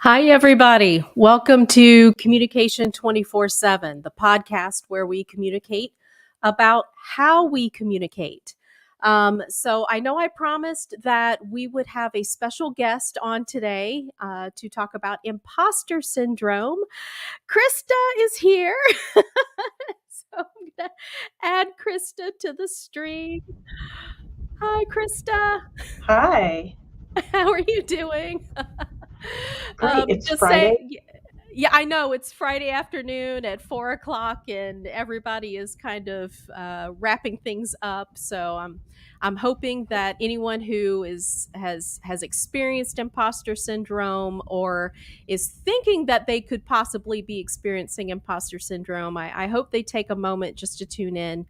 Hi, everybody. Welcome to Communication 24/7, the podcast where we communicate about how we communicate. So I know I promised that we would have a special guest on today to talk about imposter syndrome. Chrysta is here. So I'm going to add Chrysta to the stream. Hi, Chrysta. Hi. How are you doing? Great. It's Just say, Friday. yeah, I know it's Friday afternoon at 4 o'clock, and everybody is kind of wrapping things up. So I'm hoping that anyone who has experienced imposter syndrome or is thinking that they could possibly be experiencing imposter syndrome, I hope they take a moment just to tune in.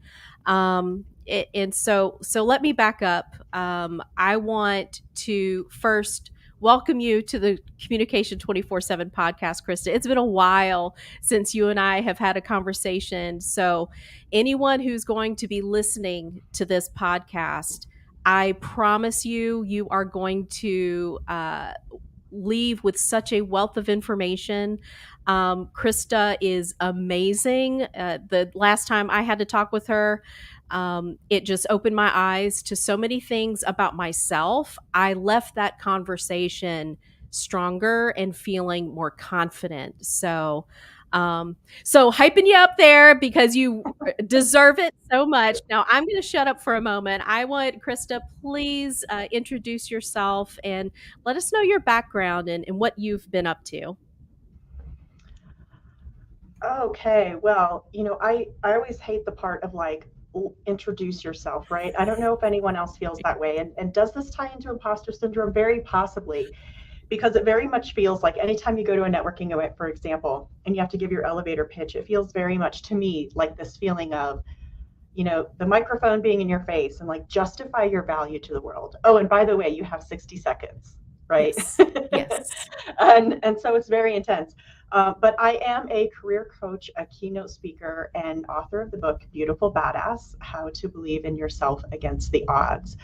And so let me back up. I want to first welcome you to the Communication 24/7 podcast, Chrysta. It's been a while since you and I have had a conversation. So, anyone who's going to be listening to this podcast, I promise you, you are going to leave with such a wealth of information. Chrysta is amazing. The last time I had to talk with her, it just opened my eyes to so many things about myself. I left that conversation stronger and feeling more confident. So hyping you up there because you deserve it so much. Now I'm going to shut up for a moment. I want Chrysta, please introduce yourself and let us know your background and what you've been up to. Okay. Well, I always hate the part of introduce yourself, right? I don't know if anyone else feels that way. And does this tie into imposter syndrome? Very possibly, because it very much feels like anytime you go to a networking event, for example, and you have to give your elevator pitch, it feels very much to me like this feeling of, the microphone being in your face and like justify your value to the world. Oh, and by the way, you have 60 seconds, right? Yes. Yes. and so it's very intense. But I am a career coach, a keynote speaker, and author of the book Beautiful Badass: How to Believe in Yourself Against the Odds.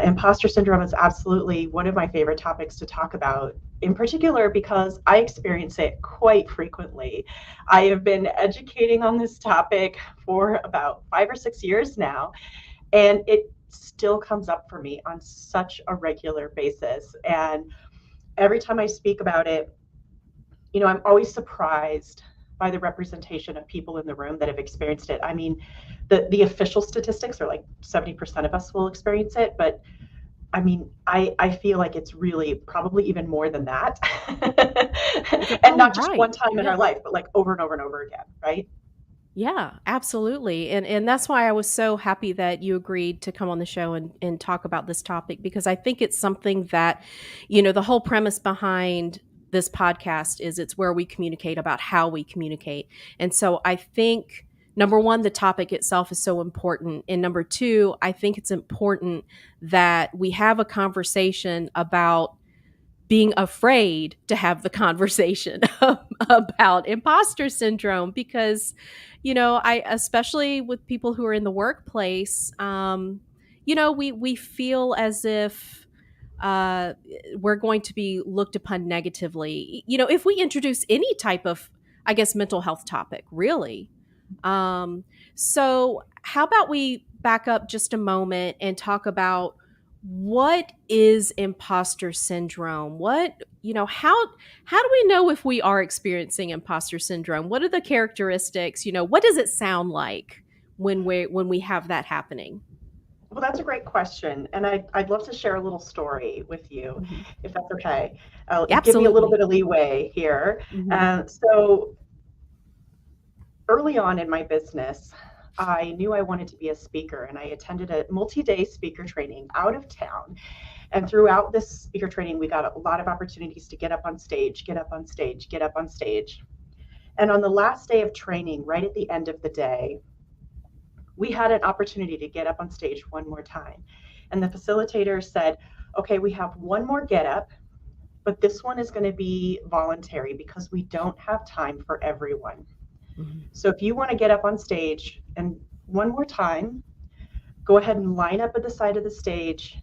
Imposter syndrome is absolutely one of my favorite topics to talk about, in particular because I experience it quite frequently. I have been educating on this topic for about 5 or 6 years now, and it still comes up for me on such a regular basis. And every time I speak about it, I'm always surprised by the representation of people in the room that have experienced it. I mean, the official statistics are like 70% of us will experience it, but I mean, I feel like it's really probably even more than that. You're And probably not just right. one time in Yeah. our life, but like over and over and over again, right? Yeah, absolutely. And that's why I was so happy that you agreed to come on the show and talk about this topic, because I think it's something that, the whole premise behind this podcast is it's where we communicate about how we communicate. And so I think number one, the topic itself is so important. And number two, I think it's important that we have a conversation about being afraid to have the conversation about imposter syndrome, because I, especially with people who are in the workplace, we feel as if uh, we're going to be looked upon negatively, if we introduce any type of, I guess, mental health topic, really. So how about we back up just a moment and talk about what is imposter syndrome? How do we know if we are experiencing imposter syndrome? What are the characteristics? What does it sound like when we have that happening? Well, that's a great question. And I'd love to share a little story with you, Mhm. if that's okay. Give me a little Absolutely. bit of leeway here. Hmm. So early on in my business, I knew I wanted to be a speaker, and I attended a multi-day speaker training out of town. And throughout this speaker training, we got a lot of opportunities to get up on stage, get up on stage, get up on stage. And on the last day of training, right at the end of the day, we had an opportunity to get up on stage one more time. And the facilitator said, okay, we have one more get up, but this one is going to be voluntary because we don't have time for everyone. Hmm. So if you want to get up on stage and one more time, go ahead and line up at the side of the stage,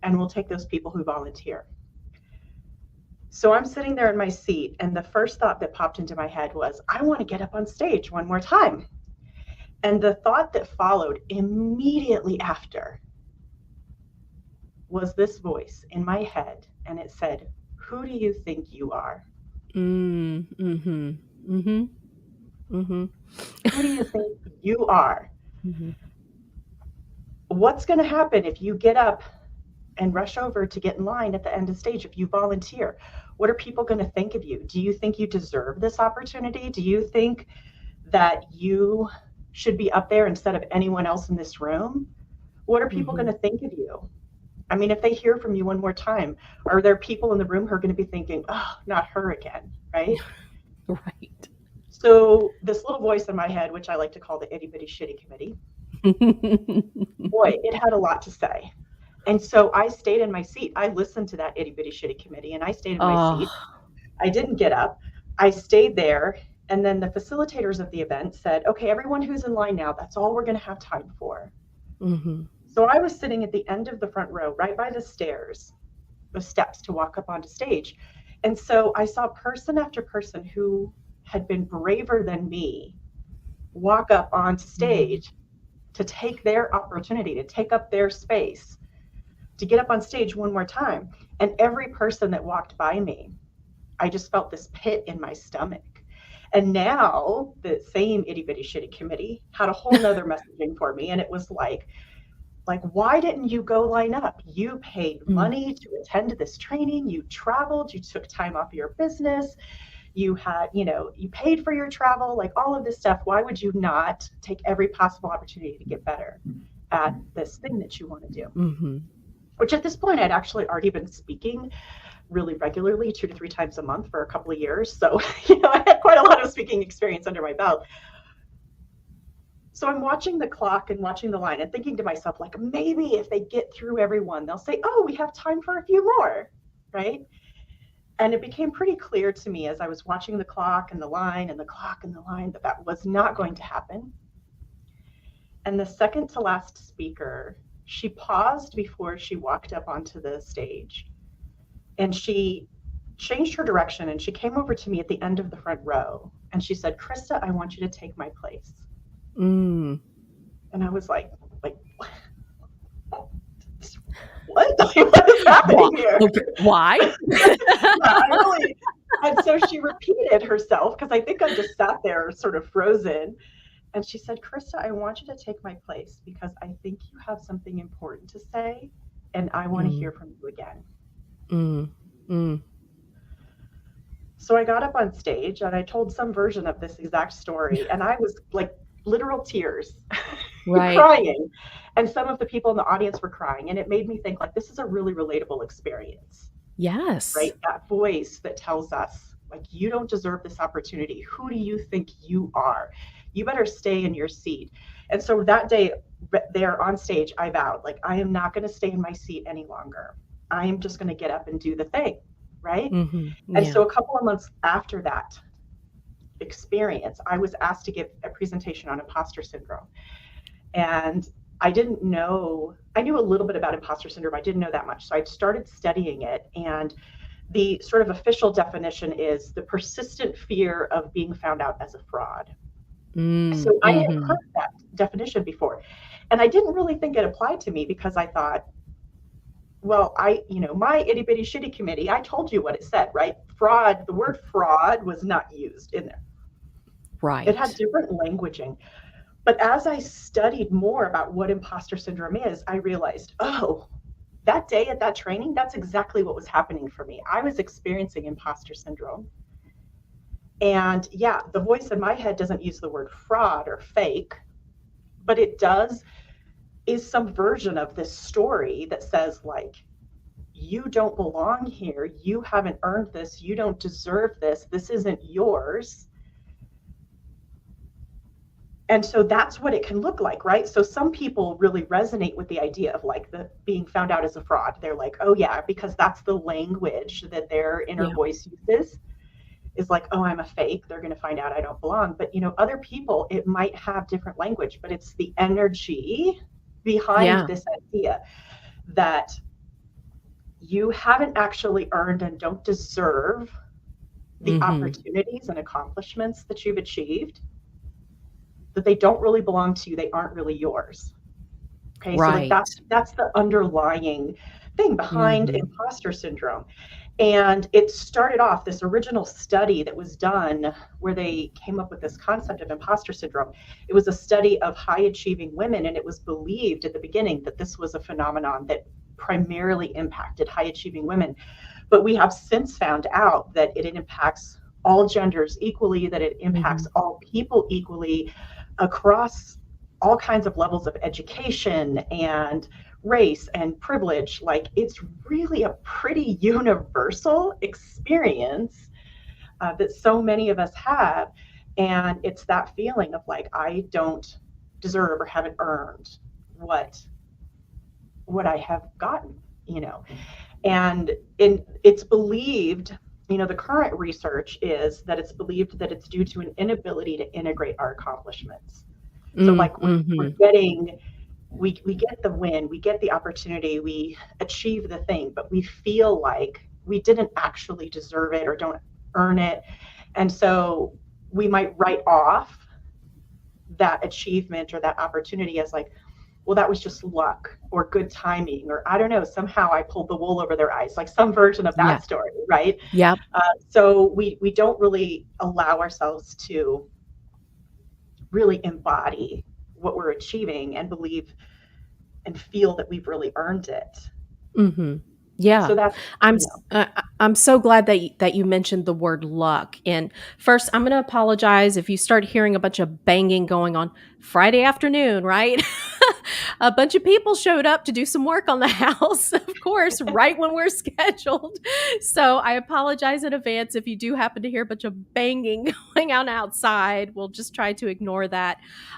and we'll take those people who volunteer. So I'm sitting there in my seat, and the first thought that popped into my head was, I want to get up on stage one more time. And the thought that followed immediately after was this voice in my head, and it said, who do you think you are? Mm-hmm. Mm-hmm. Mm-hmm. Who do you think you are? Mm-hmm. What's going to happen if you get up and rush over to get in line at the end of stage, if you volunteer? What are people going to think of you? Do you think you deserve this opportunity? Do you think that you should be up there instead of anyone else in this room? What are people going to think of you? I mean, if they hear from you one more time, are there people in the room who are going to be thinking, oh, not her again, right? Right. So this little voice in my head, which I like to call the itty bitty shitty committee, boy, it had a lot to say. And so I stayed in my seat. I listened to that itty bitty shitty committee, and I stayed in my seat. I didn't get up. I stayed there. And then the facilitators of the event said, okay, everyone who's in line now, that's all we're going to have time for. Mm-hmm. So I was sitting at the end of the front row, right by the stairs, the steps to walk up onto stage. And so I saw person after person who had been braver than me walk up onto stage to take their opportunity, to take up their space, to get up on stage one more time. And every person that walked by me, I just felt this pit in my stomach. And now the same itty bitty shitty committee had a whole nother messaging for me. And it was like, why didn't you go line up? You paid money to attend this training. You traveled, you took time off your business. You had, you paid for your travel, like all of this stuff. Why would you not take every possible opportunity to get better at this thing that you want to do? Mm-hmm. Which at this point, I'd actually already been speaking really regularly, 2 to 3 times a month for a couple of years. So, I had quite a lot of speaking experience under my belt. So I'm watching the clock and watching the line and thinking to myself, like, maybe if they get through everyone, they'll say, oh, we have time for a few more, right? And it became pretty clear to me as I was watching the clock and the line and the clock and the line that that was not going to happen. And the second to last speaker, she paused before she walked up onto the stage, and she changed her direction, and she came over to me at the end of the front row, and she said, Chrysta, I want you to take my place. And I was like, what? What is happening here? Why? And so she repeated herself, because I think I just sat there sort of frozen. And she said, Chrysta, I want you to take my place because I think you have something important to say, and I want to hear from you again. So I got up on stage and I told some version of this exact story, and I was like literal tears, right. crying. And some of the people in the audience were crying, and it made me think, like, this is a really relatable experience. Yes. Right? That voice that tells us, like, you don't deserve this opportunity. Who do you think you are? You better stay in your seat. And so that day there on stage, I vowed, like, I am not going to stay in my seat any longer. I am just going to get up and do the thing. Right? Mm-hmm. And so a couple of months after that experience, I was asked to give a presentation on imposter syndrome. And I didn't know, I knew a little bit about imposter syndrome. I didn't know that much. So I started studying it. And the sort of official definition is the persistent fear of being found out as a fraud. So I had heard that definition before. And I didn't really think it applied to me because I thought, well, my itty bitty shitty committee, I told you what it said, right? Fraud, the word fraud was not used in there. Right. It had different languaging. But as I studied more about what imposter syndrome is, I realized, oh, that day at that training, that's exactly what was happening for me. I was experiencing imposter syndrome. And yeah, the voice in my head doesn't use the word fraud or fake, but it is some version of this story that says, like, you don't belong here. You haven't earned this. You don't deserve this. This isn't yours. And so that's what it can look like, right? So some people really resonate with the idea of, like, the being found out as a fraud. They're like, oh yeah, because that's the language that their inner voice uses, is like, oh, I'm a fake. They're going to find out I don't belong. But, other people, it might have different language, but it's the energy behind this idea that you haven't actually earned and don't deserve the Mm-hmm. opportunities and accomplishments that you've achieved, that they don't really belong to you, they aren't really yours. Okay, so like Right. that's the underlying thing behind Mm-hmm. imposter syndrome. And it started off, this original study that was done where they came up with this concept of imposter syndrome. It was a study of high achieving women, and it was believed at the beginning that this was a phenomenon that primarily impacted high achieving women. But we have since found out that it impacts all genders equally, that it Mm-hmm. impacts all people equally across all kinds of levels of education and race and privilege. Like, it's really a pretty universal experience that so many of us have. And it's that feeling of like, I don't deserve or haven't earned what I have gotten, you know. And it's believed, you know, the current research is that it's believed that it's due to an inability to integrate our accomplishments. So like we're Mm-hmm. getting, we get the win, we get the opportunity, we achieve the thing, but we feel like we didn't actually deserve it or don't earn it. And so we might write off that achievement or that opportunity as like, well, that was just luck or good timing, or I don't know, somehow I pulled the wool over their eyes, like some version of Yeah. that story, right? Yep. So we don't really allow ourselves to really embody what we're achieving and believe and feel that we've really earned it. Mm-hmm. Yeah. So that's, I'm you s- know, uh, I'm so glad that you mentioned the word luck. And first, I'm going to apologize if you start hearing a bunch of banging going on Friday afternoon, right? A bunch of people showed up to do some work on the house, of course, right when we're scheduled. So I apologize in advance if you do happen to hear a bunch of banging going on outside. We'll just try to ignore that.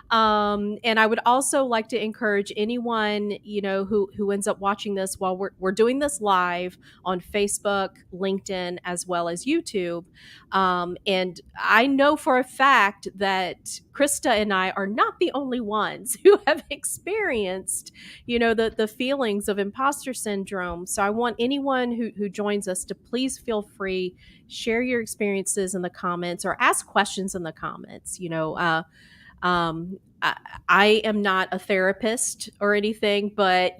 And I would also like to encourage anyone, you know, who ends up watching this while we're doing this live on Facebook, LinkedIn, as well as YouTube. And I know for a fact that Chrysta and I are not the only ones who have experienced, you know, the feelings of imposter syndrome. So I want anyone who joins us to please feel free, share your experiences in the comments or ask questions in the comments. Um, I, I am not a therapist or anything, but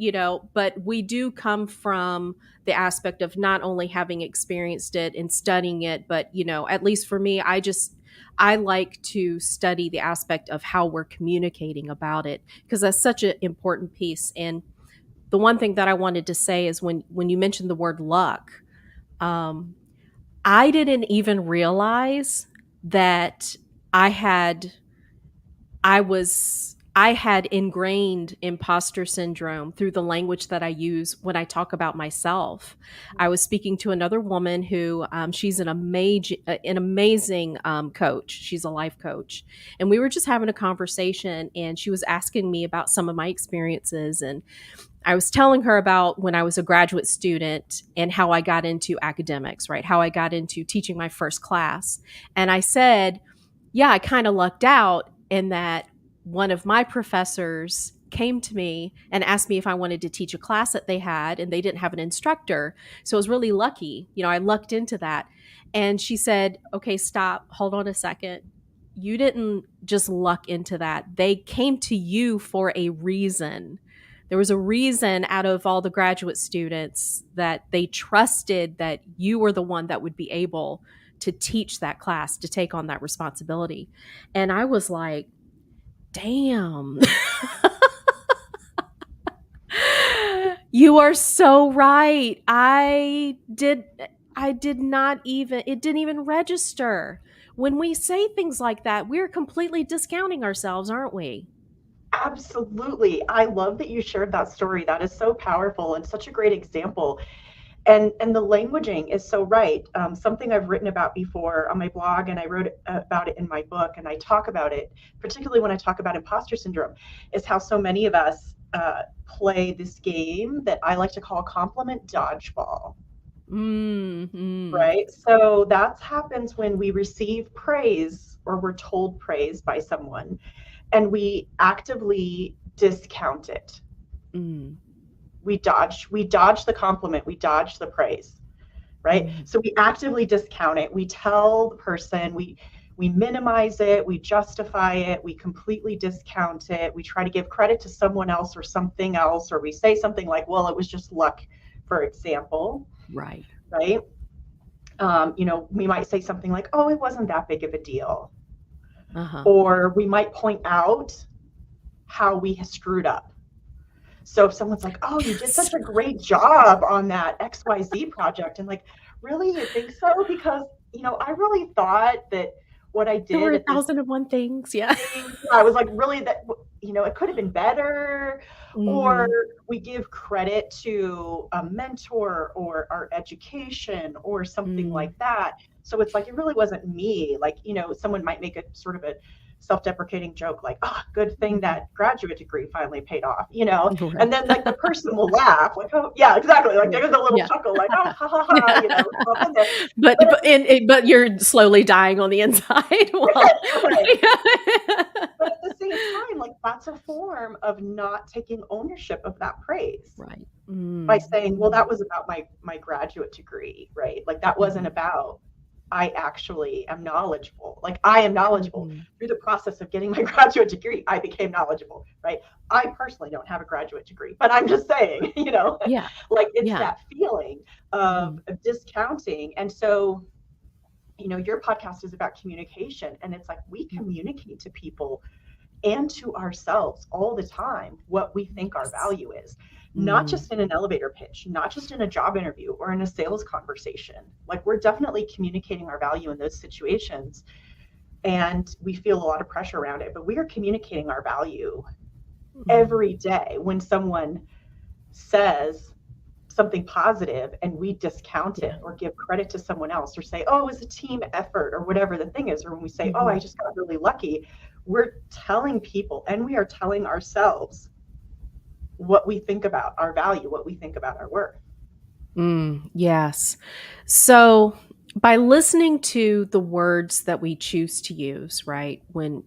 but we do come from the aspect of not only having experienced it and studying it, but at least for me, I like to study the aspect of how we're communicating about it because that's such an important piece. And the one thing that I wanted to say is when you mentioned the word luck, um, I didn't even realize that I had I had ingrained imposter syndrome through the language that I use when I talk about myself. I was speaking to another woman who she's an amazing coach. She's a life coach, and we were just having a conversation, and she was asking me about some of my experiences, and I was telling her about when I was a graduate student and how I got into academics, right? How I got into teaching my first class, and I said, yeah, I kind of lucked out in that one of my professors came to me and asked me if I wanted to teach a class that they had, and they didn't have an instructor. So I was really lucky. I lucked into that. And she said, okay, stop, hold on a second. You didn't just luck into that. They came to you for a reason. There was a reason out of all the graduate students that they trusted that you were the one that would be able to teach that class, to take on that responsibility. And I was like, damn. You are so right. I did not even it didn't even register. When we say things like that, we're completely discounting ourselves, aren't we? absolutely. I love that you shared that story. That is so powerful and such a great example. And the languaging is so right. Something I've written about before on my blog, and I wrote about it in my book, and I talk about it, particularly when I talk about imposter syndrome, is how so many of us play this game that I like to call compliment dodgeball. Mm-hmm. Right? So that happens when we receive praise or we're told praise by someone and we actively discount it. Mm. we dodge the compliment, we dodge the praise, right? So we actively discount it. We tell the person, we minimize it, we justify it, we completely discount it. We try to give credit to someone else or something else, or we say something like, well, it was just luck, for example. Right. Right. We might say something like, oh, it wasn't that big of a deal. Or we might point out how we screwed up. So if someone's like, oh, you did such a great job on that XYZ project, and like, really, you think so? Because, I really thought that what I did. There were 1,001 things. Yeah. I was like, really, that, it could have been better. Or we give credit to a mentor or our education or something like that. So it's like, it really wasn't me. Like, someone might make a sort of a self-deprecating joke like, oh, good thing that graduate degree finally paid off, and then like the person will laugh like, oh yeah, exactly, like there's a little chuckle like, oh, ha, ha, ha, but you're slowly dying on the inside. Right. But at the same time, like, that's a form of not taking ownership of that praise, right? By saying, well, that was about my graduate degree, right? Like, that wasn't about, I actually am knowledgeable. Like, I am knowledgeable through the process of getting my graduate degree. I became knowledgeable, right? I personally don't have a graduate degree, but I'm just saying, like, it's that feeling of discounting. And so, your podcast is about communication, and it's like, we communicate to people and to ourselves all the time what we think our value is. Not just in an elevator pitch, not just in a job interview or in a sales conversation. Like, we're definitely communicating our value in those situations, and we feel a lot of pressure around it, but we are communicating our value every day. When someone says something positive and we discount it or give credit to someone else or say, oh, it was a team effort or whatever the thing is, or when we say, oh, I just got really lucky, we're telling people, and we are telling ourselves, what we think about our value, what we think about our worth. Yes. So by listening to the words that we choose to use, right? When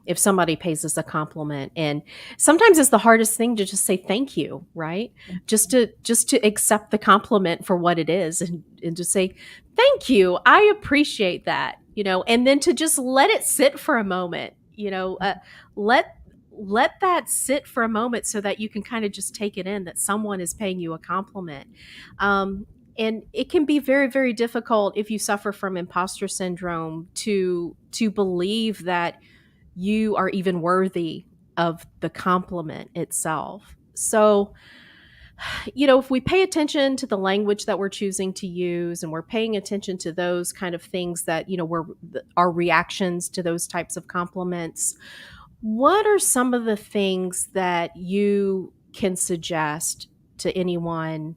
if somebody pays us a compliment, and sometimes it's the hardest thing to just say thank you, right? Just to accept the compliment for what it is, and just say thank you. I appreciate that, and then to just let it sit for a moment, let that sit for a moment so that you can kind of just take it in that someone is paying you a compliment. And it can be very, very difficult if you suffer from imposter syndrome to believe that you are even worthy of the compliment itself. So, if we pay attention to the language that we're choosing to use, and we're paying attention to those kind of things that, our reactions to those types of compliments, what are some of the things that you can suggest to anyone,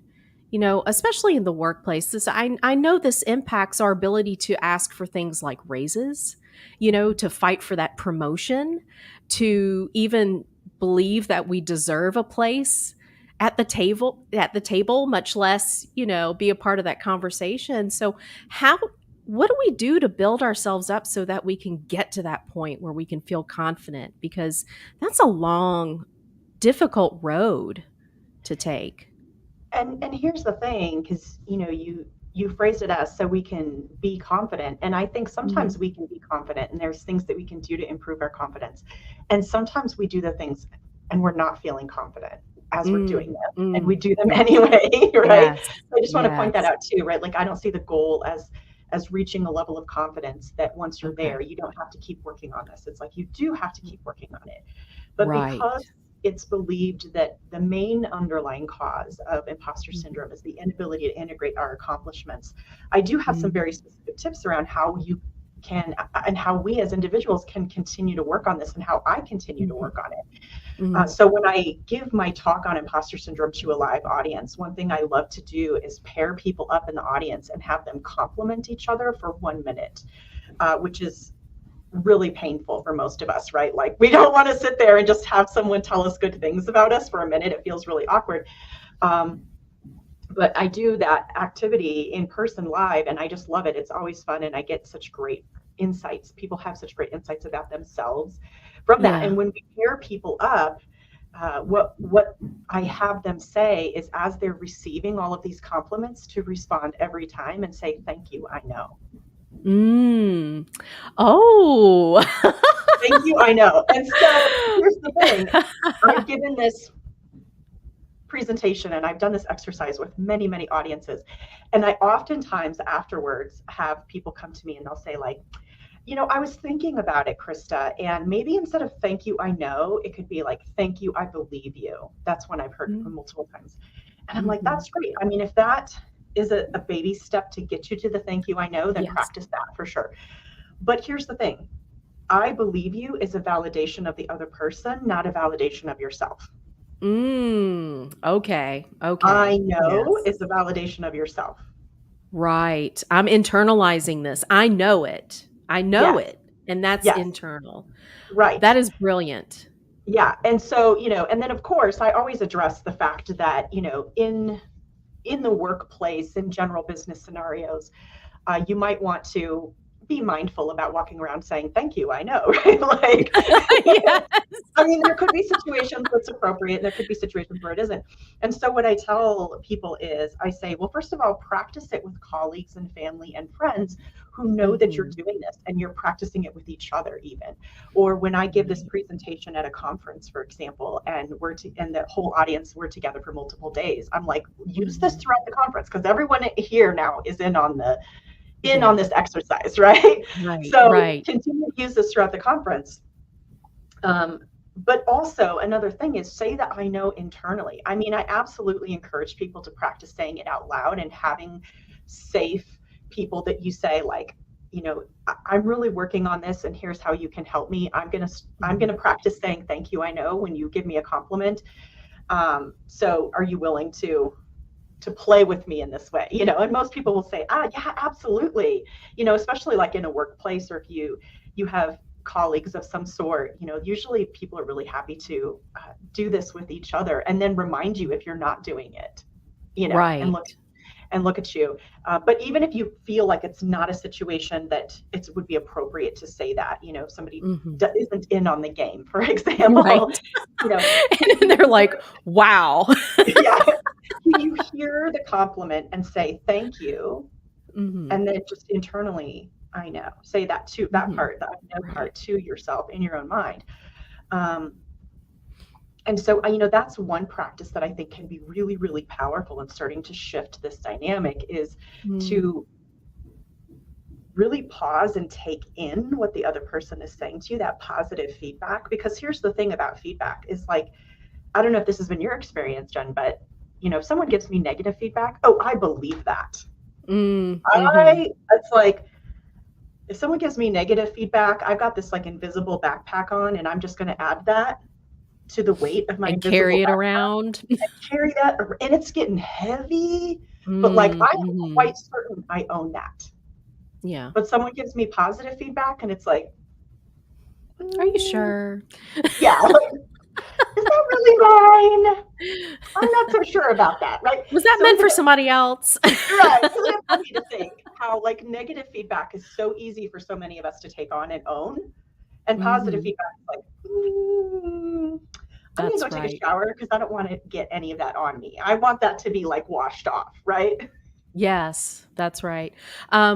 especially in the workplace? I know this impacts our ability to ask for things like raises, to fight for that promotion, to even believe that we deserve a place at the table, much less, be a part of that conversation. So what do we do to build ourselves up so that we can get to that point where we can feel confident? Because that's a long, difficult road to take. And here's the thing, because, you phrased it as so we can be confident. And I think sometimes we can be confident, and there's things that we can do to improve our confidence. And sometimes we do the things and we're not feeling confident as we're doing them, and we do them anyway, right? Yes. So I just want to point that out too, right? Like, I don't see the goal as reaching a level of confidence that once you're there, you don't have to keep working on this. It's like, you do have to keep working on it. But because it's believed that the main underlying cause of imposter syndrome is the inability to integrate our accomplishments, I do have some very specific tips around how you can, and how we as individuals can continue to work on this, and how I continue to work on it. So when I give my talk on imposter syndrome to a live audience, one thing I love to do is pair people up in the audience and have them compliment each other for 1 minute, which is really painful for most of us, right? Like, we don't want to sit there and just have someone tell us good things about us for a minute. It feels really awkward. But I do that activity in person live, and I just love it. It's always fun, and I get such great insights. People have such great insights about themselves from that. And when we pair people up, what I have them say is, as they're receiving all of these compliments, to respond every time and say, "Thank you, I know." Mm. Oh. Thank you, I know. And so here's the thing: I've given this presentation and I've done this exercise with many, many audiences, and I oftentimes afterwards have people come to me and they'll say, like, I was thinking about it, Chrysta, and maybe instead of "thank you, I know," it could be like, "Thank you, I believe you." That's one I've heard multiple times. And I'm like, Mm-hmm. that's great. I mean, if that is a baby step to get you to the "thank you, I know," then Yes. practice that for sure. But here's the thing: "I believe you" is a validation of the other person, not a validation of yourself. Okay. "I Okay. know" Yes. is a validation of yourself. Right. I'm internalizing this. I know it. I know Yes, it. And that's yes, internal. right. That is brilliant. Yeah. And so, and then of course, I always address the fact that, in the workplace, in general business scenarios, you might want to be mindful about walking around saying "thank you, I know," right? Like, Yes. I mean, there could be situations where it's appropriate, and there could be situations where it isn't. And so, what I tell people is, I say, well, first of all, practice it with colleagues and family and friends who know that you're Mhm. doing this, and you're practicing it with each other, even. Or when I give this Right. presentation at a conference, for example, and and the whole audience, we're together for multiple days, I'm like, use this Mhm. throughout the conference, because everyone here now is in on Yeah. this exercise, right? Right. So Right. continue to use this throughout the conference. Um, but also, another thing is, say that "I know" internally. I mean, I absolutely encourage people to practice saying it out loud and having safe people that you say, like, "I'm really working on this, and here's how you can help me. I'm gonna Mhm. practice saying "thank you, I know" when you give me a compliment. So are you willing to play with me in this way?" And most people will say, yeah, absolutely. Especially like in a workplace, or if you have colleagues of some sort, usually people are really happy to do this with each other, and then remind you if you're not doing it, and Right. look at you. But even if you feel like it's not a situation that it would be appropriate to say that, if somebody Mhm. isn't in on the game, for Right. example, you know And then they're like, "Wow." yeah, you hear the compliment and say "thank you," Mhm. and then just internally, "I know." Say that to that Mhm. part, the "I know" Right. part, to yourself in your own mind. Um, and so, that's one practice that I think can be really, really powerful in starting to shift this dynamic, is Mm. to really pause and take in what the other person is saying to you, that positive feedback. Because here's the thing about feedback is, like, I don't know if this has been your experience, Jen, but if someone gives me negative feedback, oh, I believe that. Mhm. It's like, if someone gives me negative feedback, I've got this like invisible backpack on, and I'm just going to add that to the weight of my And invisible carry it backpack around. and carry that. And it's getting heavy, but like, I am Mhm. quite certain I own that. Yeah. But someone gives me positive feedback, and it's like, Are you mm, sure? yeah, like, is that really mine? I'm not so sure about that, right? Was that So meant isn't for it somebody else? right? Isn't it funny to think how, like, negative feedback is so easy for so many of us to take on and own, and positive Mhm. feedback is like, I'm gonna go That's take a right. shower because I don't want to get any of that on me. I want that to be like washed off, right? Yes, that's right.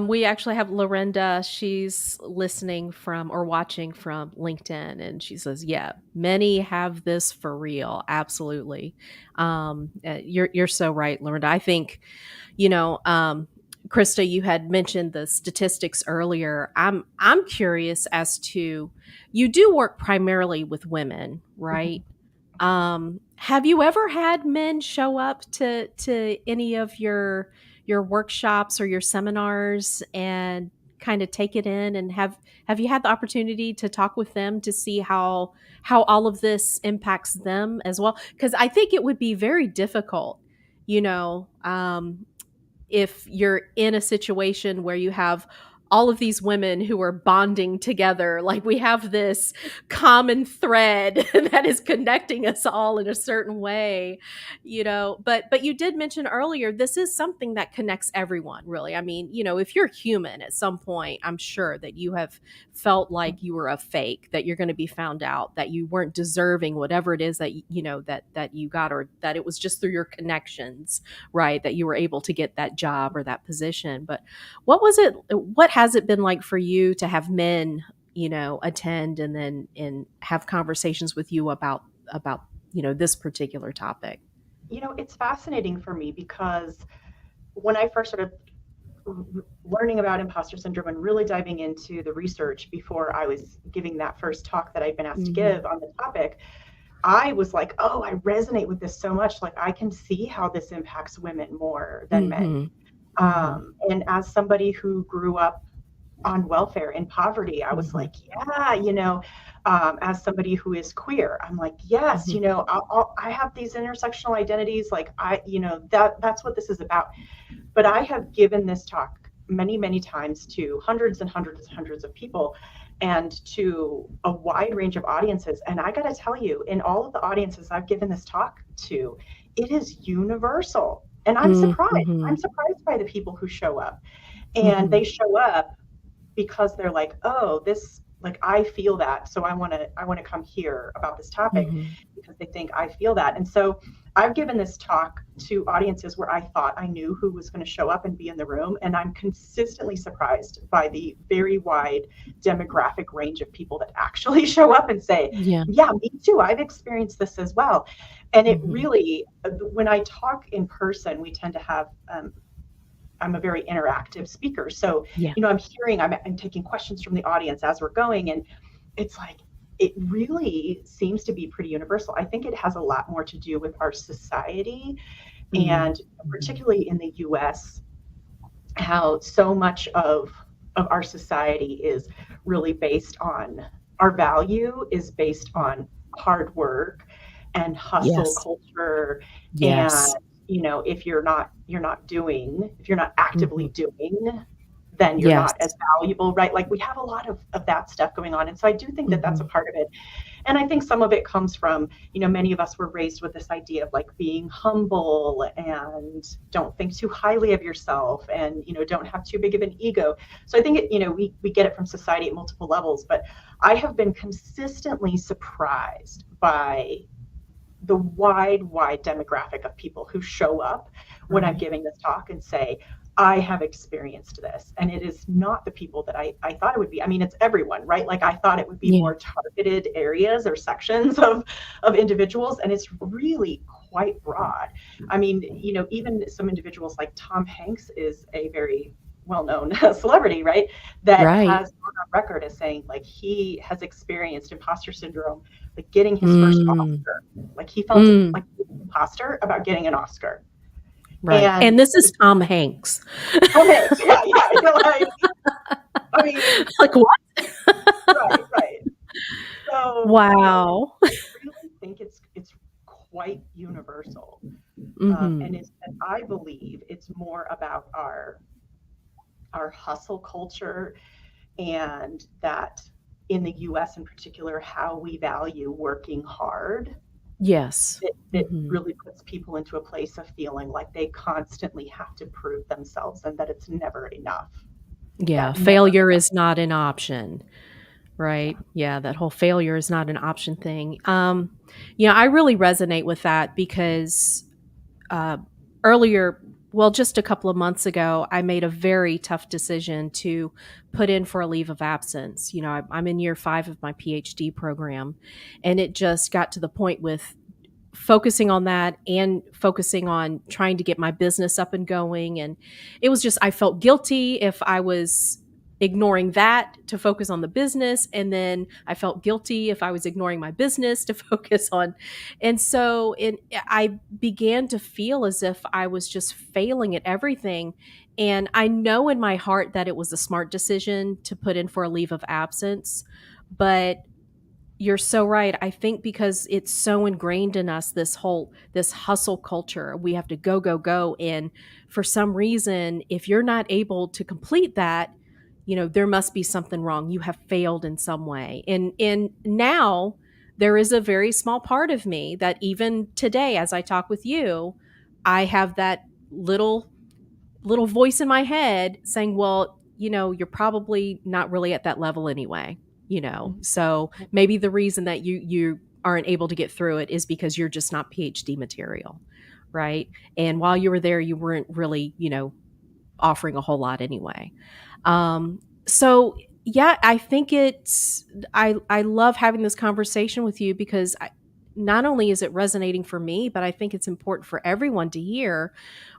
We actually have Lorinda. She's listening from or watching from LinkedIn, and she says, "Yeah, many have this for real. Absolutely." You're so right, Lorinda. I think Chrysta, you had mentioned the statistics earlier. I'm curious as to you do work primarily with women, right? Have you ever had men show up to any of your workshops or your seminars and kind of take it in, and have you had the opportunity to talk with them to see how all of this impacts them as well? Because I think it would be very difficult, you know, if you're in a situation where you have all of these women who are bonding together. Like we have this common thread that is connecting us all in a certain way, but you did mention earlier, this is something that connects everyone, really. I mean, if you're human at some point, I'm sure that you have felt like you were a fake, that you're going to be found out, that you weren't deserving whatever it is that that you got, or that it was just through your connections, right, that you were able to get that job or that position. But what has it been like for you to have men, attend and have conversations with you about this particular topic? It's fascinating for me because when I first started learning about imposter syndrome and really diving into the research before I was giving that first talk that I'd been asked to give on the topic, I was like, oh, I resonate with this so much. Like, I can see how this impacts women more than men. And as somebody who grew up on welfare in poverty, I was like, yeah, as somebody who is queer, I'm like, yes, I have these intersectional identities. Like that's what this is about. But I have given this talk many, many times to hundreds and hundreds and hundreds of people and to a wide range of audiences. And I got to tell you, in all of the audiences I've given this talk to, it is universal. And I'm surprised. I'm surprised by the people who show up. And they show up because they're like, oh, this, like, I feel that. So I want to come hear about this topic because they think I feel that. And so I've given this talk to audiences where I thought I knew who was going to show up and be in the room. And I'm consistently surprised by the very wide demographic range of people that actually show up and say, yeah, me too. I've experienced this as well. And it really, when I talk in person, we tend to have, I'm a very interactive speaker. So, I'm taking questions from the audience as we're going. And it's like, it really seems to be pretty universal. I think it has a lot more to do with our society and particularly in the US, how so much of our society is really based on, our value is based on hard work and hustle culture. And if you're not actively doing, then you're not as valuable, right? Like we have a lot of that stuff going on. And so I do think that that's a part of it. And I think some of it comes from, many of us were raised with this idea of like being humble and don't think too highly of yourself and, don't have too big of an ego. So I think we get it from society at multiple levels, but I have been consistently surprised by the wide demographic of people who show up when I'm giving this talk and say, I have experienced this. And it is not the people that I thought it would be. I mean, it's everyone, right? Like I thought it would be more targeted areas or sections of individuals. And it's really quite broad. I mean, even some individuals like Tom Hanks is a very well-known celebrity, right? That has on record as saying like he has experienced imposter syndrome, like getting his first Oscar. Like he felt like an imposter about getting an Oscar. Right. And this is Tom Hanks. Tom Hanks, yeah. Like, I mean, like what? Right. So wow. I really think it's quite universal. And I believe it's more about our hustle culture, and that in the US in particular, how we value working hard. Yes. It really puts people into a place of feeling like they constantly have to prove themselves and that it's never enough. Yeah. Failure is not an option, right? Yeah. That whole failure is not an option thing. I really resonate with that because just a couple of months ago, I made a very tough decision to put in for a leave of absence. I'm in year 5 of my PhD program, and it just got to the point with focusing on that and focusing on trying to get my business up and going. And it was just, I felt guilty if I was ignoring that to focus on the business. And then I felt guilty if I was ignoring my business to focus on. And so I began to feel as if I was just failing at everything. And I know in my heart that it was a smart decision to put in for a leave of absence. But you're so right. I think because it's so ingrained in us, this hustle culture, we have to go. And for some reason, if you're not able to complete that, there must be something wrong. You have failed in some way. And now there is a very small part of me that even today, as I talk with you, I have that little voice in my head saying, well, you're probably not really at that level anyway, so maybe the reason that you aren't able to get through it is because you're just not PhD material, right? And while you were there, you weren't really, offering a whole lot anyway. So yeah, I think I love having this conversation with you because not only is it resonating for me, but I think it's important for everyone to hear,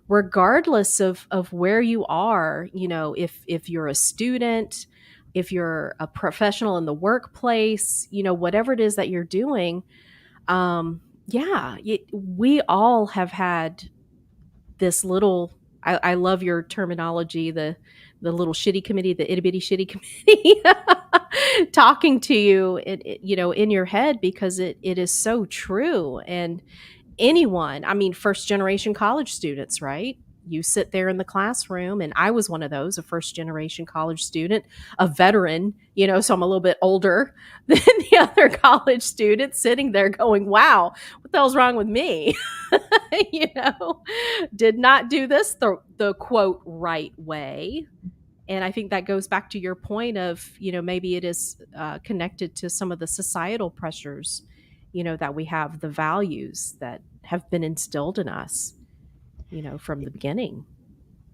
regardless of where you are. If you're a student, if you're a professional in the workplace, whatever it is that you're doing, yeah, we all have had this little, I love your terminology, the little shitty committee, the itty bitty shitty committee talking to you, in your head, because it is so true. And anyone, I mean, first generation college students, right? You sit there in the classroom, and I was one of those, a first generation college student, a veteran, so I'm a little bit older than the other college students, sitting there going, wow, what the hell's wrong with me? you know, did not do this the quote right way. And I think that goes back to your point of, maybe it is connected to some of the societal pressures, that we have, the values that have been instilled in us, from the beginning.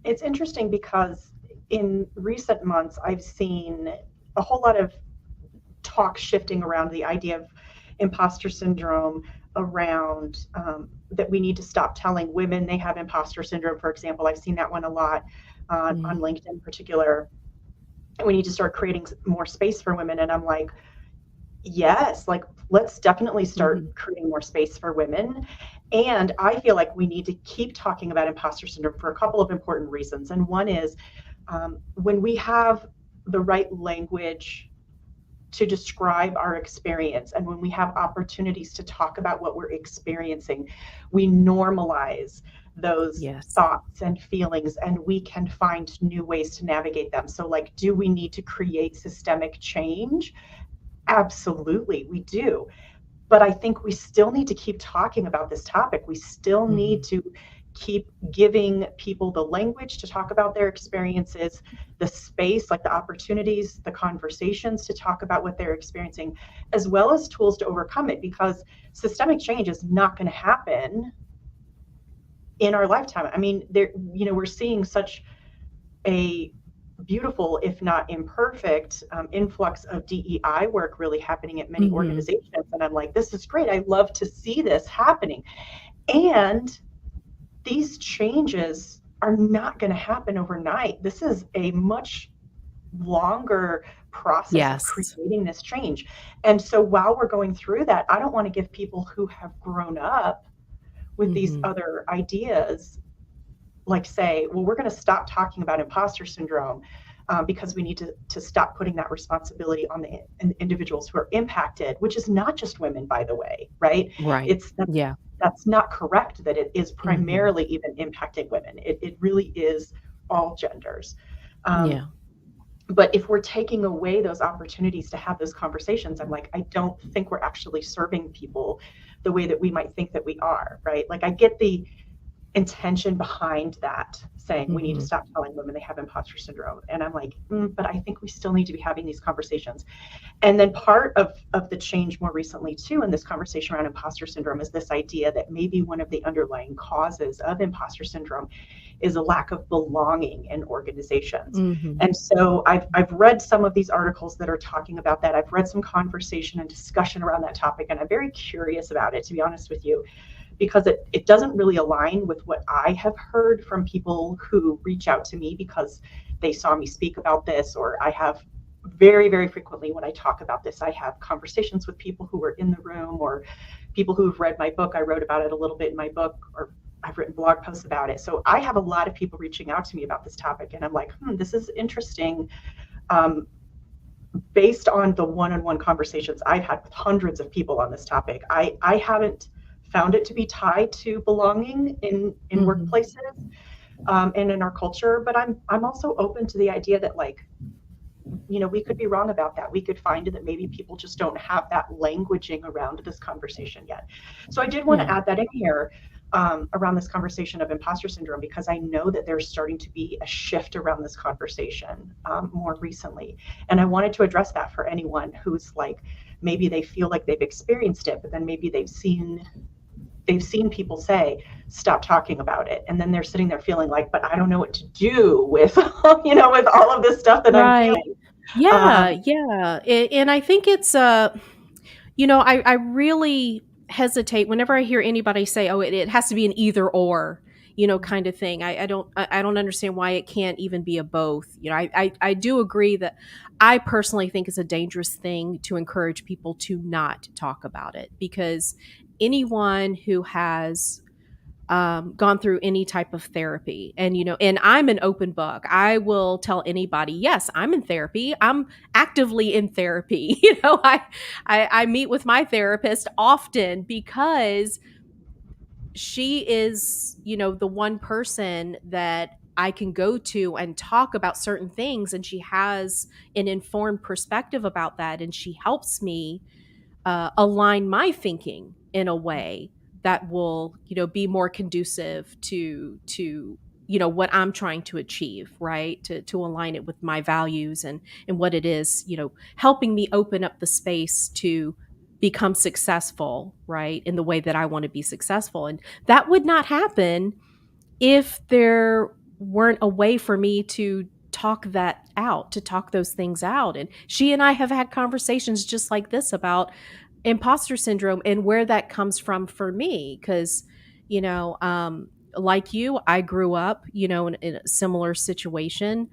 It's interesting because in recent months, I've seen a whole lot of talk shifting around the idea of imposter syndrome, around that we need to stop telling women they have imposter syndrome, for example. I've seen that one a lot on LinkedIn in particular. And we need to start creating more space for women. And I'm like, yes, like, let's definitely start creating more space for women. And I feel like we need to keep talking about imposter syndrome for a couple of important reasons. And one is when we have the right language to describe our experience, and when we have opportunities to talk about what we're experiencing, we normalize those thoughts and feelings, and we can find new ways to navigate them. So, like, do we need to create systemic change? Absolutely, we do. But I think we still need to keep talking about this topic. We still need to keep giving people the language to talk about their experiences, the space, like the opportunities, the conversations to talk about what they're experiencing, as well as tools to overcome it, because systemic change is not going to happen in our lifetime. I mean, we're seeing such a beautiful, if not imperfect, influx of DEI work really happening at many organizations. And I'm like, this is great. I love to see this happening. And these changes are not going to happen overnight. This is a much longer process of creating this change. And so while we're going through that, I don't want to give people who have grown up with these other ideas, like, say, well, we're going to stop talking about imposter syndrome because we need to stop putting that responsibility on the individuals who are impacted, which is not just women, by the way, right? Right. That's not correct, that it is primarily even impacting women. It really is all genders. But if we're taking away those opportunities to have those conversations, I'm like, I don't think we're actually serving people the way that we might think that we are, right? Like, I get the intention behind that, saying we need to stop telling women they have imposter syndrome. And I'm like, but I think we still need to be having these conversations. And then part of the change more recently too in this conversation around imposter syndrome is this idea that maybe one of the underlying causes of imposter syndrome is a lack of belonging in organizations. And so I've read some of these articles that are talking about that. I've read some conversation and discussion around that topic, and I'm very curious about it, to be honest with you, because it doesn't really align with what I have heard from people who reach out to me because they saw me speak about this. Or I have very, very frequently, when I talk about this, I have conversations with people who were in the room, or people who've read my book. I wrote about it a little bit in my book, or I've written blog posts about it. So I have a lot of people reaching out to me about this topic, and I'm like, this is interesting. Based on the one-on-one conversations I've had with hundreds of people on this topic, I haven't found it to be tied to belonging in workplaces and in our culture. But I'm also open to the idea that, like, we could be wrong about that. We could find that maybe people just don't have that languaging around this conversation yet. So I did want to add that in here around this conversation of imposter syndrome, because I know that there's starting to be a shift around this conversation more recently. And I wanted to address that for anyone who's like, maybe they feel like they've experienced it, but then maybe they've seen people say, stop talking about it. And then they're sitting there feeling like, but I don't know what to do with, with all of this stuff that I'm feeling. Yeah. And I think it's, I really hesitate whenever I hear anybody say, oh, it has to be an either or, kind of thing. I don't understand why it can't even be a both. I do agree that I personally think it's a dangerous thing to encourage people to not talk about it, because anyone who has gone through any type of therapy, and I'm an open book. I will tell anybody, yes, I'm in therapy. I'm actively in therapy. I meet with my therapist often because she is, the one person that I can go to and talk about certain things, and she has an informed perspective about that, and she helps me align my thinking in a way that will, be more conducive to what I'm trying to achieve, right? To align it with my values and what it is, helping me open up the space to become successful, right? In the way that I want to be successful. And that would not happen if there weren't a way for me to talk that out, to talk those things out. And she and I have had conversations just like this about imposter syndrome and where that comes from for me. Because, like you, I grew up, in a similar situation,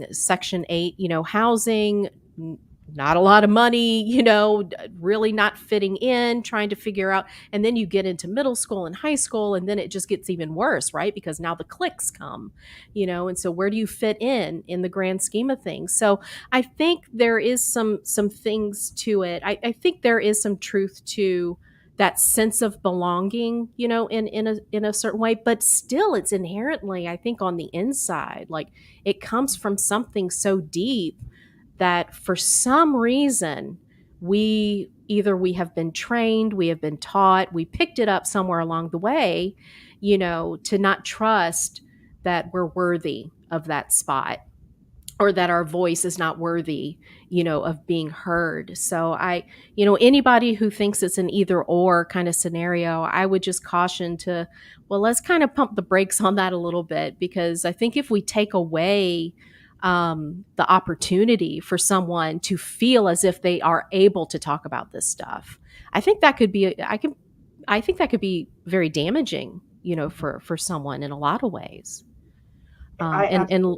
Section 8, housing, not a lot of money, really not fitting in, trying to figure out. And then you get into middle school and high school, and then it just gets even worse, right? Because now the cliques come, and so where do you fit in the grand scheme of things? So I think there is some things to it. I think there is some truth to that sense of belonging, in a certain way, but still it's inherently, I think, on the inside, like it comes from something so deep that for some reason we have been trained, we have been taught, we picked it up somewhere along the way, to not trust that we're worthy of that spot, or that our voice is not worthy, of being heard. So anybody who thinks it's an either or kind of scenario, I would just caution to, well, let's kind of pump the brakes on that a little bit, because I think if we take away the opportunity for someone to feel as if they are able to talk about this stuff, I think that could be, I think that could be very damaging, for someone in a lot of ways. And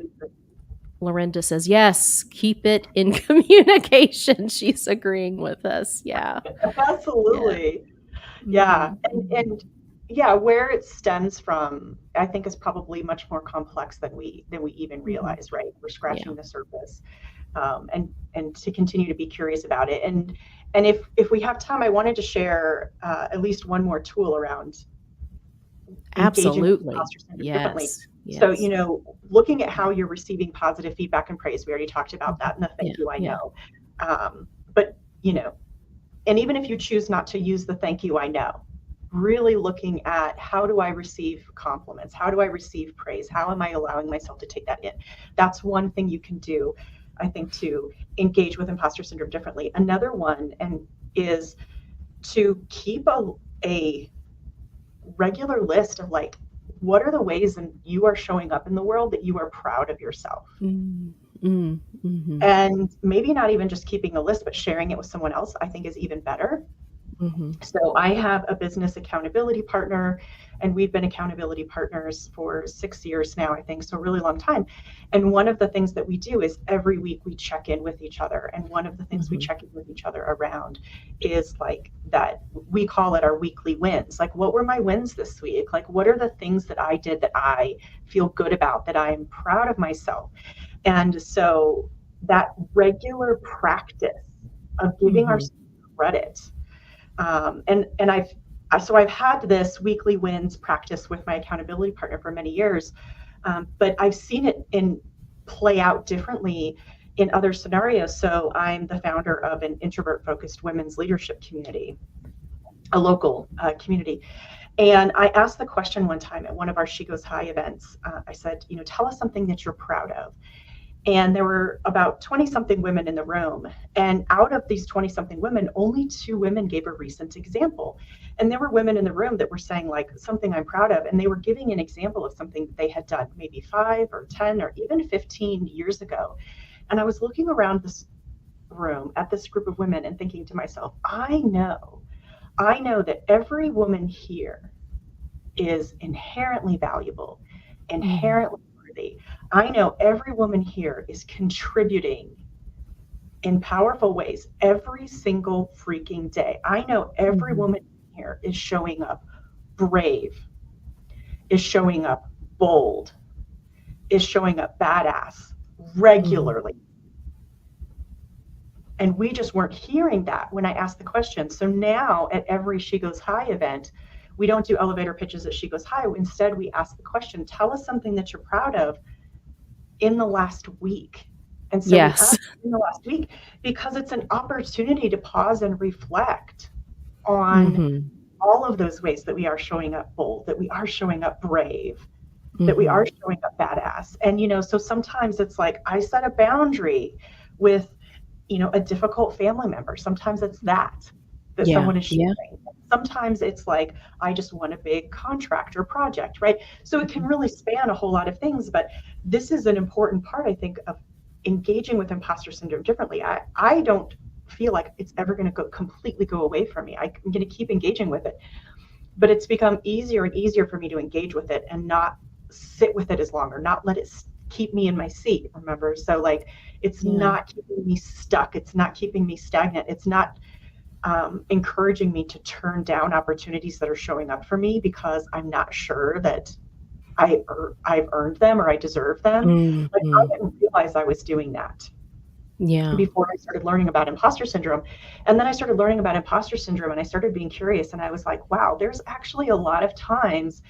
Lorinda says, yes, keep it in communication. She's agreeing with us. Yeah. Absolutely. Yeah. And yeah, where it stems from, I think, is probably much more complex than we even realize, right? We're scratching the surface, and to continue to be curious about it. And if we have time, I wanted to share at least one more tool around absolutely imposter syndrome differently. Yes. So, looking at how you're receiving positive feedback and praise, we already talked about that in the thank you, I know. But, and even if you choose not to use the thank you, I know, really looking at how do I receive compliments? How do I receive praise? How am I allowing myself to take that in? That's one thing you can do, I think, to engage with imposter syndrome differently. Another one is to keep a regular list of like, what are the ways that you are showing up in the world that you are proud of yourself? And maybe not even just keeping a list, but sharing it with someone else, I think, is even better. So I have a business accountability partner, and we've been accountability partners for 6 years now, I think, so a really long time. And one of the things that we do is every week we check in with each other. And one of the things we check in with each other around is like that, we call it our weekly wins. Like, what were my wins this week? Like, what are the things that I did that I feel good about, that I'm proud of myself? And so that regular practice of giving ourselves credit. And I've had this weekly wins practice with my accountability partner for many years, but I've seen it play out differently in other scenarios. So I'm the founder of an introvert-focused women's leadership community, a local community. And I asked the question one time at one of our She Goes High events. I said, tell us something that you're proud of. And there were about 20-something women in the room. And out of these 20-something women, only 2 women gave a recent example. And there were women in the room that were saying, like, something I'm proud of. And they were giving an example of something they had done maybe 5 or 10 or even 15 years ago. And I was looking around this room at this group of women and thinking to myself, I know that every woman here is inherently valuable, inherently worthy. I know every woman here is contributing in powerful ways every single freaking day. I know every woman here is showing up brave, is showing up bold, is showing up badass regularly. And we just weren't hearing that when I asked the question. So now at every She Goes High event, we don't do elevator pitches at She Goes High. Instead, we ask the question, tell us something that you're proud of in the last week. And so Yes. we ask in the last week because it's an opportunity to pause and reflect on all of those ways that we are showing up bold, that we are showing up brave, that we are showing up badass. And, so sometimes it's like I set a boundary with, a difficult family member. Sometimes it's that someone is sharing. Sometimes it's like, I just want a big contract or project, right? So it can really span a whole lot of things, but this is an important part, I think, of engaging with imposter syndrome differently. I don't feel like it's ever going to completely go away from me. I'm going to keep engaging with it, but it's become easier and easier for me to engage with it and not sit with it as long, or not let it keep me in my seat, remember? So like, it's not keeping me stuck. It's not keeping me stagnant. It's not encouraging me to turn down opportunities that are showing up for me because I'm not sure that I've earned them or I deserve them. Like, I didn't realize I was doing that before I started learning about imposter syndrome. And then I started learning about imposter syndrome and I started being curious, and I was like, wow, there's actually a lot of times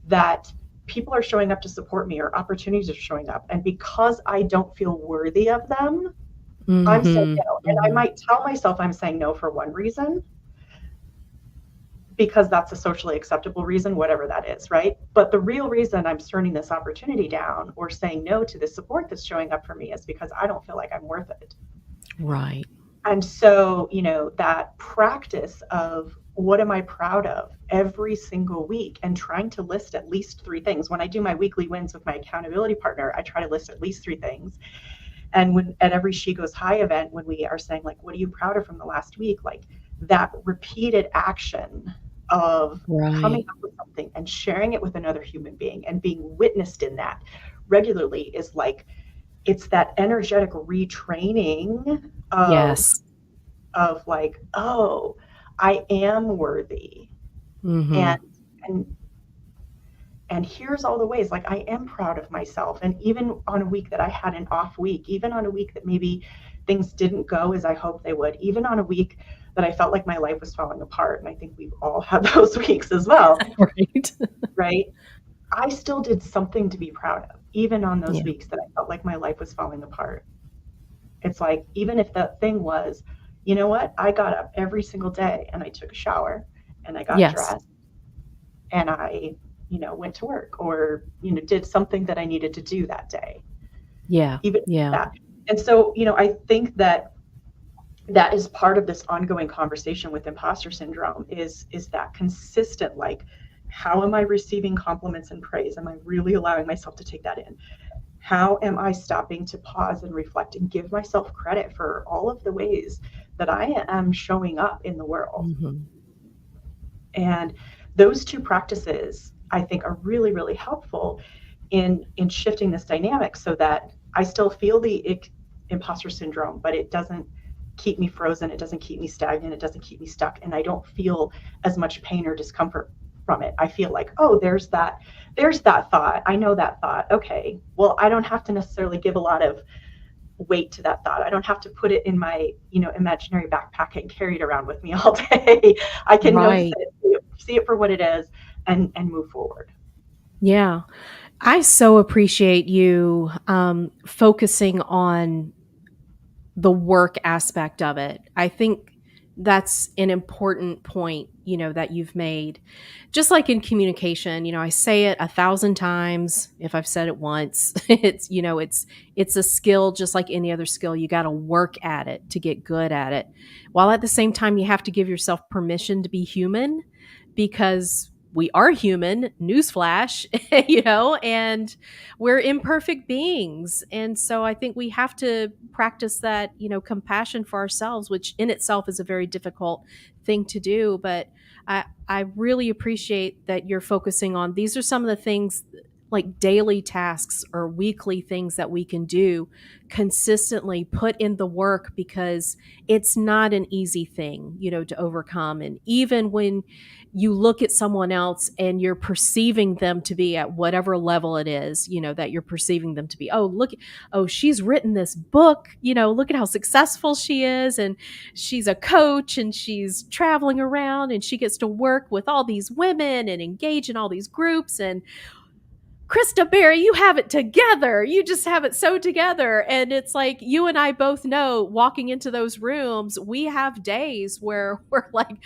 that people are showing up to support me or opportunities are showing up. And because I don't feel worthy of them, I'm saying no. And I might tell myself I'm saying no for one reason, because that's a socially acceptable reason, whatever that is, right? But the real reason I'm turning this opportunity down or saying no to the support that's showing up for me is because I don't feel like I'm worth it. Right. And so, that practice of what am I proud of every single week, and trying to list at least 3 things. When I do my weekly wins with my accountability partner, I try to list at least 3 things. And when at every She Goes High event, when we are saying, like, what are you proud of from the last week? Like, that repeated action of coming up with something and sharing it with another human being and being witnessed in that regularly is like, it's that energetic retraining of like, oh, I am worthy. And here's all the ways, like, I am proud of myself. And even on a week that I had an off week, even on a week that maybe things didn't go as I hoped they would, even on a week that I felt like my life was falling apart, and I think we've all had those weeks as well. Right? I still did something to be proud of, even on those weeks that I felt like my life was falling apart. It's like, even if that thing was, you know what, I got up every single day and I took a shower and I got dressed and I, went to work, or, did something that I needed to do that day. Even that. And so, I think that is part of this ongoing conversation with imposter syndrome is that consistent, like, how am I receiving compliments and praise? Am I really allowing myself to take that in? How am I stopping to pause and reflect and give myself credit for all of the ways that I am showing up in the world? And those 2 practices, I think, are really, really helpful in shifting this dynamic so that I still feel the imposter syndrome, but it doesn't keep me frozen. It doesn't keep me stagnant. It doesn't keep me stuck. And I don't feel as much pain or discomfort from it. I feel like, oh, there's that thought. I know that thought. Okay, well, I don't have to necessarily give a lot of weight to that thought. I don't have to put it in my, imaginary backpack and carry it around with me all day. I can notice it, see it for what it is, and move forward. Yeah. I so appreciate you focusing on the work aspect of it. I think that's an important point, that you've made. Just like in communication, I say it 1,000 times. If I've said it once, it's a skill just like any other skill. You got to work at it to get good at it. While at the same time, you have to give yourself permission to be human, because we are human, newsflash, and we're imperfect beings. And so I think we have to practice that, compassion for ourselves, which in itself is a very difficult thing to do. But I really appreciate that you're focusing on these are some of the things, like daily tasks or weekly things that we can do consistently, put in the work, because it's not an easy thing, to overcome. And even when you look at someone else and you're perceiving them to be at whatever level it is, that you're perceiving them to be, oh, she's written this book, look at how successful she is. And she's a coach and she's traveling around and she gets to work with all these women and engage in all these groups. And Chrysta Bairre, you have it together. You just have it so together. And it's like, you and I both know, walking into those rooms, we have days where we're like,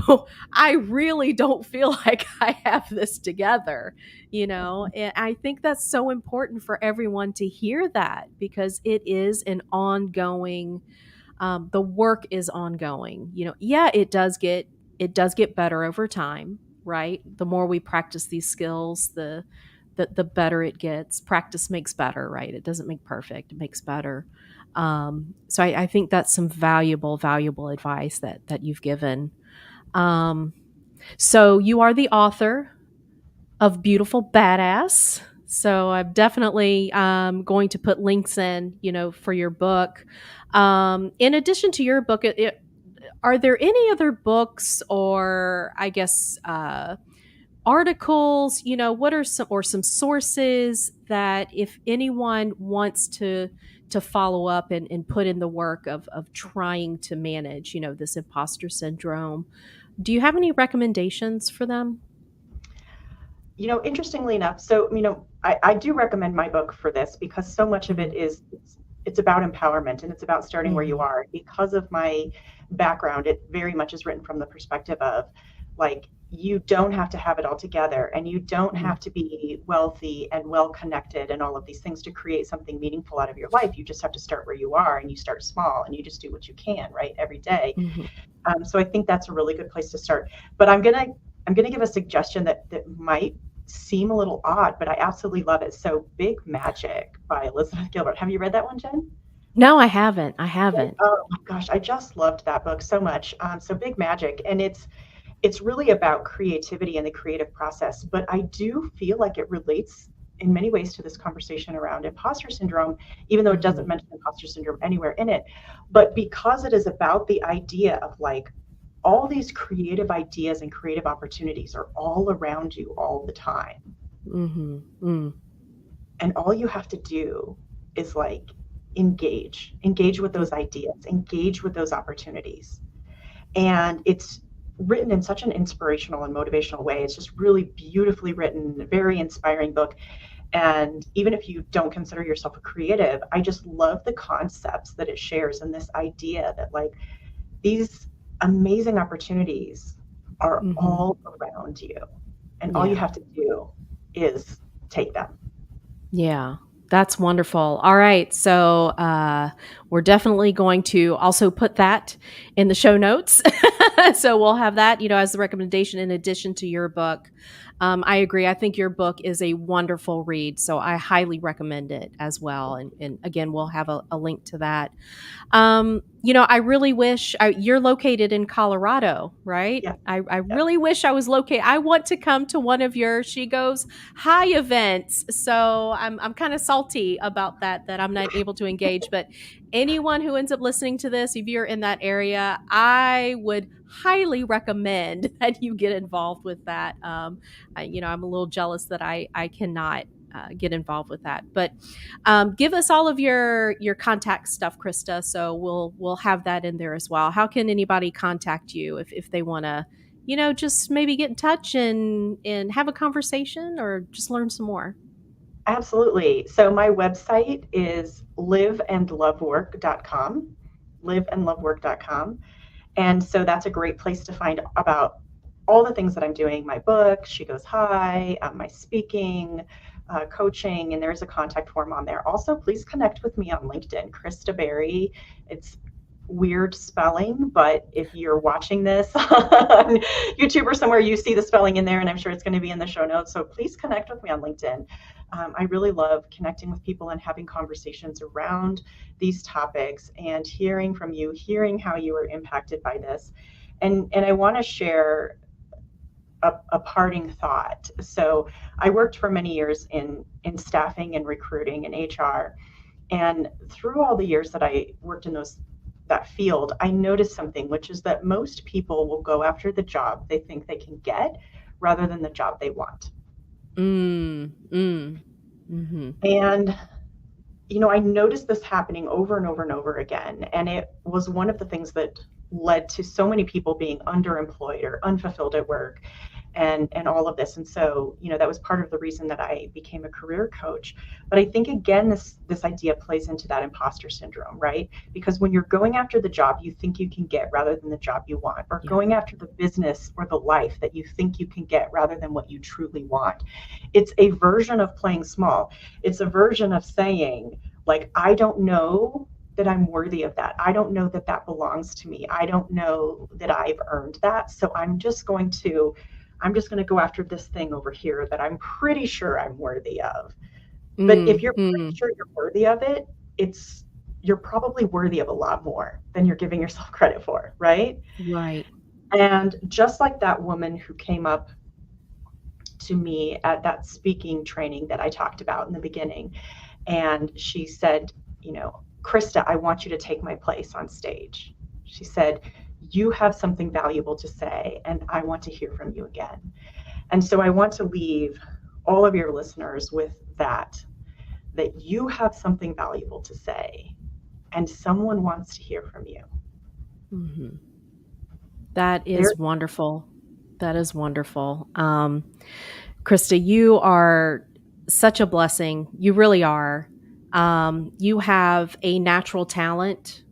oh, I really don't feel like I have this together, And I think that's so important for everyone to hear that, because it is an ongoing, the work is ongoing. Yeah, it does get better over time, right? The more we practice these skills, the better it gets. Practice makes better, right? It doesn't make perfect, it makes better. So I think that's some valuable advice that you've given. Um, so you are the author of Beautiful Badass. So I'm definitely going to put links in, for your book. In addition to your book, are there any other books, or I guess articles, what are some sources that, if anyone wants to follow up and put in the work of trying to manage, this imposter syndrome, do you have any recommendations for them? Interestingly enough, so, I do recommend my book for this, because so much of it is, it's about empowerment, and it's about starting where you are. Because of my background, it very much is written from the perspective of, like, you don't have to have it all together, and you don't have to be wealthy and well connected and all of these things to create something meaningful out of your life. You just have to start where you are, and you start small, and you just do what you can, right, every day. So I think that's a really good place to start. But I'm gonna give a suggestion that might seem a little odd, but I absolutely love it. So Big Magic by Elizabeth Gilbert. Have you read that one, Jen? No, I haven't. Oh my gosh, I just loved that book so much. So Big Magic, and it's really about creativity and the creative process. But I do feel like it relates in many ways to this conversation around imposter syndrome, even though it doesn't mention imposter syndrome anywhere in it. But because it is about the idea of, like, all these creative ideas and creative opportunities are all around you all the time. And all you have to do is, like, engage with those ideas, engage with those opportunities. And it's written in such an inspirational and motivational way. It's just really beautifully written, a very inspiring book. And even if you don't consider yourself a creative, I just love the concepts that it shares, and this idea that, like, these amazing opportunities are all around you, and all you have to do is take them. Yeah, that's wonderful. All right. So we're definitely going to also put that in the show notes. So we'll have that, as the recommendation in addition to your book. I agree. I think your book is a wonderful read. So I highly recommend it as well. And again, we'll have a link to that. I really wish you're located in Colorado, right? Yeah. I really wish I was located. I want to come to one of your She Goes High events. So I'm kind of salty about that I'm not able to engage. But anyone who ends up listening to this, if you're in that area, I would highly recommend that you get involved with that. I'm a little jealous that I cannot get involved with that. But give us all of your contact stuff, Chrysta. So we'll have that in there as well. How can anybody contact you if they want to, just maybe get in touch and have a conversation or just learn some more? Absolutely. So my website is liveandlovework.com, liveandlovework.com. And so that's a great place to find about all the things that I'm doing, my book, She Goes High, my speaking, coaching, and there's a contact form on there. Also, please connect with me on LinkedIn, Chrysta Bairre. It's weird spelling, but if you're watching this on YouTube or somewhere, you see the spelling in there, and I'm sure it's going to be in the show notes. So please connect with me on LinkedIn. I really love connecting with people and having conversations around these topics and hearing from you, hearing how you were impacted by this. And I want to share a parting thought. So I worked for many years in staffing and recruiting and HR. And through all the years that I worked in that field, I noticed something, which is that most people will go after the job they think they can get rather than the job they want. Mm-hmm. And I noticed this happening over and over and over again. And it was one of the things that led to so many people being underemployed or unfulfilled at work and all of this. And so, that was part of the reason that I became a career coach. But I think, again, this idea plays into that imposter syndrome, right? Because when you're going after the job you think you can get rather than the job you want, or going after the business or the life that you think you can get rather than what you truly want, it's a version of playing small. It's a version of saying, like, I don't know that I'm worthy of that. I don't know that that belongs to me. I don't know that I've earned that. So I'm just going to go after this thing over here that I'm pretty sure I'm worthy of. But if you're pretty sure you're worthy of it, you're probably worthy of a lot more than you're giving yourself credit for, right? Right. And just like that woman who came up to me at that speaking training that I talked about in the beginning, and she said, Chrysta, I want you to take my place on stage. She said, you have something valuable to say, and I want to hear from you again. And so I want to leave all of your listeners with that you have something valuable to say, and someone wants to hear from you. Mm-hmm. That is wonderful. That is wonderful. Chrysta, you are such a blessing. You really are. You have a natural talent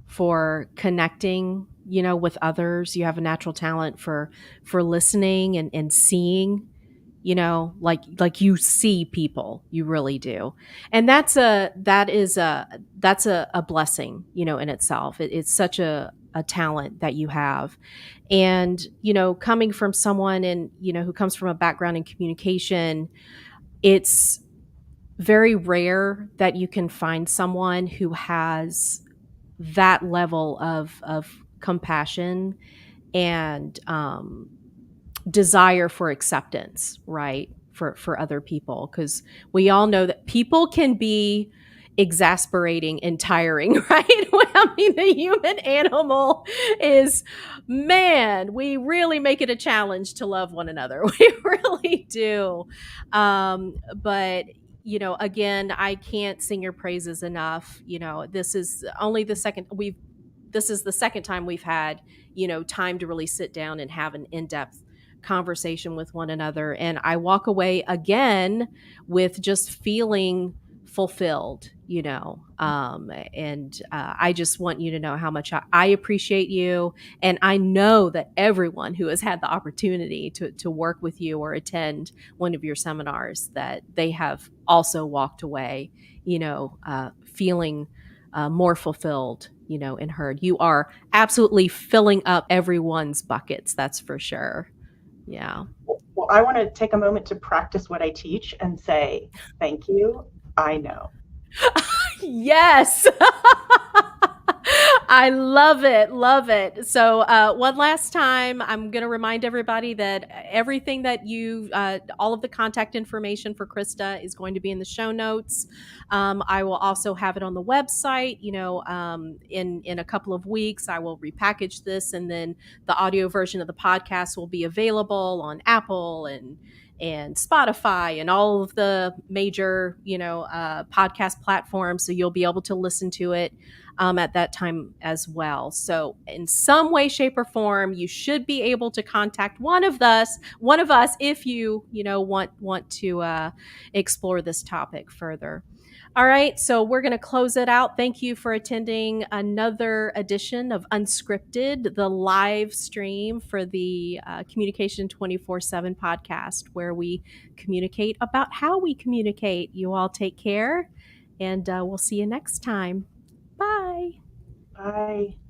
for connecting, with others. You have a natural talent for listening and seeing, like you see people. You really do. And that's a blessing, in itself. It's such a talent that you have. And, coming from someone who comes from a background in communication, it's very rare that you can find someone who has that level of compassion and desire for acceptance, right? For other people, because we all know that people can be exasperating and tiring, right? I mean, the human animal is, man, we really make it a challenge to love one another. We really do. But again, I can't sing your praises enough. This is only this is the second time we've had, time to really sit down and have an in-depth conversation with one another. And I walk away again with just feeling fulfilled, and I just want you to know how much I appreciate you. And I know that everyone who has had the opportunity to work with you or attend one of your seminars, that they have also walked away, feeling more fulfilled, and heard. You are absolutely filling up everyone's buckets. That's for sure. Yeah. Well, I want to take a moment to practice what I teach and say, thank you. I know. Yes. I love it. Love it. So, one last time, I'm going to remind everybody that everything that all of the contact information for Chrysta is going to be in the show notes. I will also have it on the website. In a couple of weeks, I will repackage this, and then the audio version of the podcast will be available on Apple and and Spotify and all of the major, podcast platforms. So you'll be able to listen to it at that time as well. So in some way, shape, or form, you should be able to contact one of us if you want to explore this topic further. All right, so we're going to close it out. Thank you for attending another edition of Unscripted, the live stream for the Communication 24/7 podcast, where we communicate about how we communicate. You all take care, and we'll see you next time. Bye. Bye.